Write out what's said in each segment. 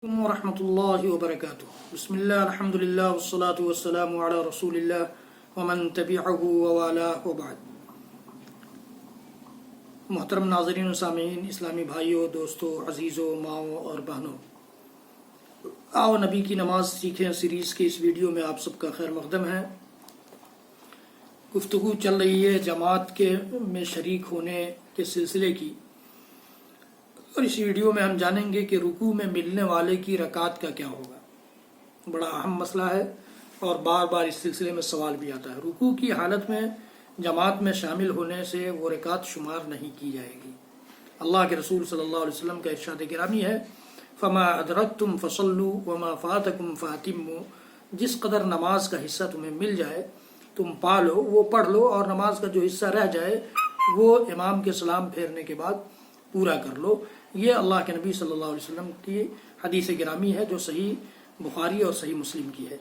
ورحمۃ اللہ وبرکاتہ۔ بسم اللہ الحمد للہ والصلاة والسلام علی رسول اللہ ومن تبعہ ووالاہ وبعد۔ محترم ناظرین و سامعین، اسلامی بھائیوں، دوستوں، عزیزوں، ماؤں اور بہنوں، آؤ نبی کی نماز سیکھیں سیریز کے اس ویڈیو میں آپ سب کا خیر مقدم ہے۔ گفتگو چل رہی ہے جماعت میں شریک ہونے کے سلسلے کی، اور اس ویڈیو میں ہم جانیں گے کہ رکوع میں ملنے والے کی رکعت کا کیا ہوگا۔ بڑا اہم مسئلہ ہے اور بار بار اس سلسلے میں سوال بھی آتا ہے۔ رکوع کی حالت میں جماعت میں شامل ہونے سے وہ رکعت شمار نہیں کی جائے گی۔ اللہ کے رسول صلی اللہ علیہ وسلم کا ارشاد گرامی ہے، فما ادرکتم فصلوا وما فاتکم فاتموا، جس قدر نماز کا حصہ تمہیں مل جائے تم پا لو، وہ پڑھ لو، اور نماز کا جو حصہ رہ جائے وہ امام کے سلام پھیرنے کے بعد پورا کر لو۔ یہ اللہ کے نبی صلی اللہ علیہ وسلم کی حدیث گرامی ہے جو صحیح بخاری اور صحیح مسلم کی ہے۔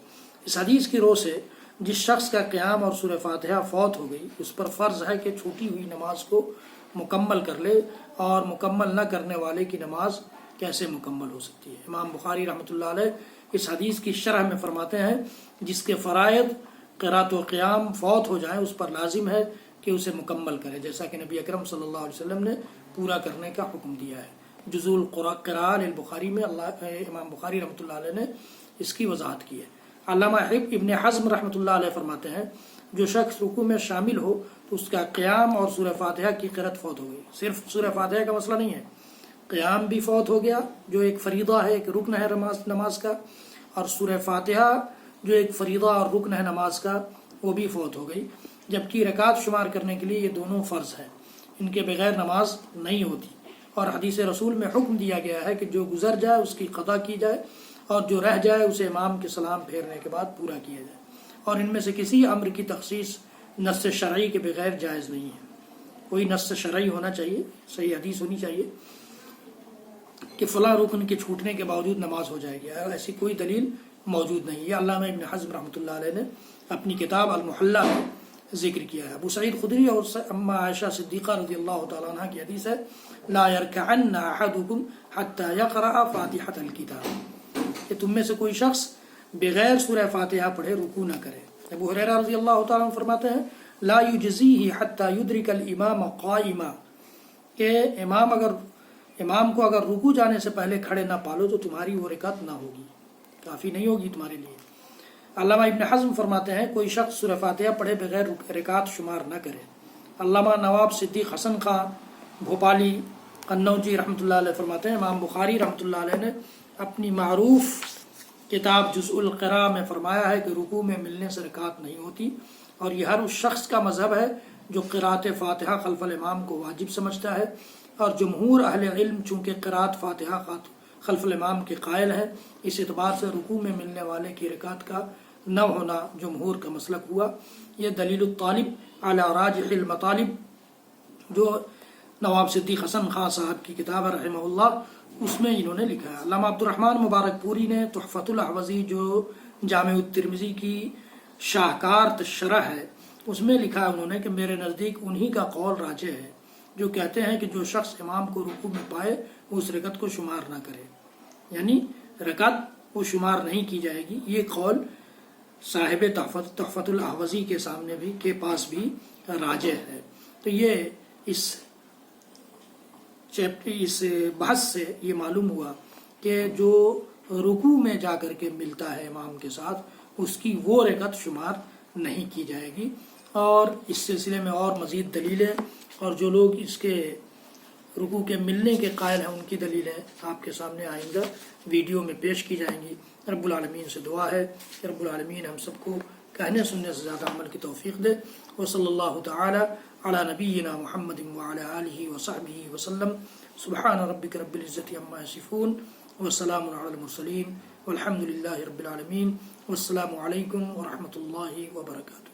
اس حدیث کی روح سے جس شخص کا قیام اور سورہ فاتحہ فوت ہو گئی، اس پر فرض ہے کہ چھوٹی ہوئی نماز کو مکمل کر لے، اور مکمل نہ کرنے والے کی نماز کیسے مکمل ہو سکتی ہے۔ امام بخاری رحمۃ اللہ علیہ اس حدیث کی شرح میں فرماتے ہیں، جس کے فرائض قرات و قیام فوت ہو جائیں اس پر لازم ہے کہ اسے مکمل کرے، جیسا کہ نبی اکرم صلی اللہ علیہ وسلم نے پورا کرنے کا حکم دیا ہے۔ جزء القراء البخاری میں امام بخاری رحمۃ اللہ علیہ نے اس کی وضاحت کی ہے۔ علامہ ابن حزم رحمۃ اللہ علیہ فرماتے ہیں، جو شخص رکوع میں شامل ہو تو اس کا قیام اور سورہ فاتحہ کی قرأت فوت ہو گئی۔ صرف سورہ فاتحہ کا مسئلہ نہیں ہے، قیام بھی فوت ہو گیا جو ایک فریضہ ہے، ایک رکن ہے نماز کا، اور سورہ فاتحہ جو ایک فریضہ اور رکن ہے نماز کا وہ بھی فوت ہو گئی، جبکہ رکعت شمار کرنے کے لیے یہ دونوں فرض ہیں، ان کے بغیر نماز نہیں ہوتی۔ اور حدیث رسول میں حکم دیا گیا ہے کہ جو گزر جائے اس کی قضا کی جائے، اور جو رہ جائے اسے امام کے سلام پھیرنے کے بعد پورا کیا جائے، اور ان میں سے کسی امر کی تخصیص نص شرعی کے بغیر جائز نہیں ہے۔ کوئی نص شرعی ہونا چاہیے، صحیح حدیث ہونی چاہیے کہ فلاں رکن کے چھوٹنے کے باوجود نماز ہو جائے گی، ایسی کوئی دلیل موجود نہیں۔ یہ علامہ ابن حزم رحمۃ اللہ علیہ نے اپنی کتاب المحلہ میں ذکر کیا ہے۔ ابو سعید خدری اور اما عائشہ صدیقہ رضی اللہ تعالیٰ عنہ کی حدیث ہے، لا يركعن احدكم حتى يقرأ فاتحة الكتاب، کہ تم میں سے کوئی شخص بغیر سورہ فاتحہ پڑھے رکوع نہ کرے۔ ابو ہریرہ رضی اللہ تعالیٰ عنہ فرماتے ہیں، لا يجزيه حتى يدرك الامام قائما، کہ امام کو اگر رکوع جانے سے پہلے کھڑے نہ پالو تو تمہاری وہ رکعت نہ ہوگی، کافی نہیں ہوگی تمہارے لیے۔ علامہ ابن حزم فرماتے ہیں، کوئی شخص سورہ فاتحہ پڑھے بغیر رکعت شمار نہ کرے۔ علامہ نواب صدیق حسن خان بھوپالی قنوجی رحمۃ اللہ علیہ فرماتے ہیں، امام بخاری رحمۃ اللہ علیہ نے اپنی معروف کتاب جزء القراء میں فرمایا ہے کہ رکوع میں ملنے سے رکعت نہیں ہوتی، اور یہ ہر اس شخص کا مذہب ہے جو قرأت فاتحہ خلف الامام کو واجب سمجھتا ہے، اور جمہور اہل علم چونکہ قرأت فاتحہ خلف الامام کے قائل ہیں، اس اعتبار سے رکوع میں ملنے والے کی رکعت کا نہ ہونا جمہور کا مسلک ہوا۔ یہ دلیل الطالب علی راجح المطالب جو نواب صدیق حسن خان صاحب کی کتاب ہے رحمہ اللہ، اس میں انہوں نے لکھا ہے۔ علامہ عبد الرحمن مبارک پوری نے تحفۃ الاحوذی جو جامع الترمذی کی شاہکار شرح ہے اس میں لکھا ہے انہوں نے کہ میرے نزدیک انہی کا قول راجح ہے جو کہتے ہیں کہ جو شخص امام کو رکوع میں پائے وہ اس رکعت کو شمار نہ کرے، یعنی رکعت وہ شمار نہیں کی جائے گی۔ یہ قول صاحب تحفۃ الاحوذی کے سامنے بھی کے پاس بھی راجح ہے۔ تو یہ اس بحث سے یہ معلوم ہوا کہ جو رکوع میں جا کر کے ملتا ہے امام کے ساتھ اس کی وہ رکعت شمار نہیں کی جائے گی، اور اس سلسلے میں اور مزید دلیلیں اور جو لوگ اس کے رکوع کے ملنے کے قائل ہیں ان کی دلیلیں آپ کے سامنے آئندہ ویڈیو میں پیش کی جائیں گی۔ رب العالمین سے دعا ہے کہ رب العالمین ہم سب کو کہنے سننے سے زیادہ عمل کی توفیق دے۔ وصلی اللہ تعالی علی نبینا محمد وعلی آلہ وصحبہ وسلم۔ سبحان ربک رب العزۃ عما یصفون وسلام علی المرسلین والحمد للہ رب العالمین، والسلام علیکم ورحمۃ اللہ وبرکاتہ۔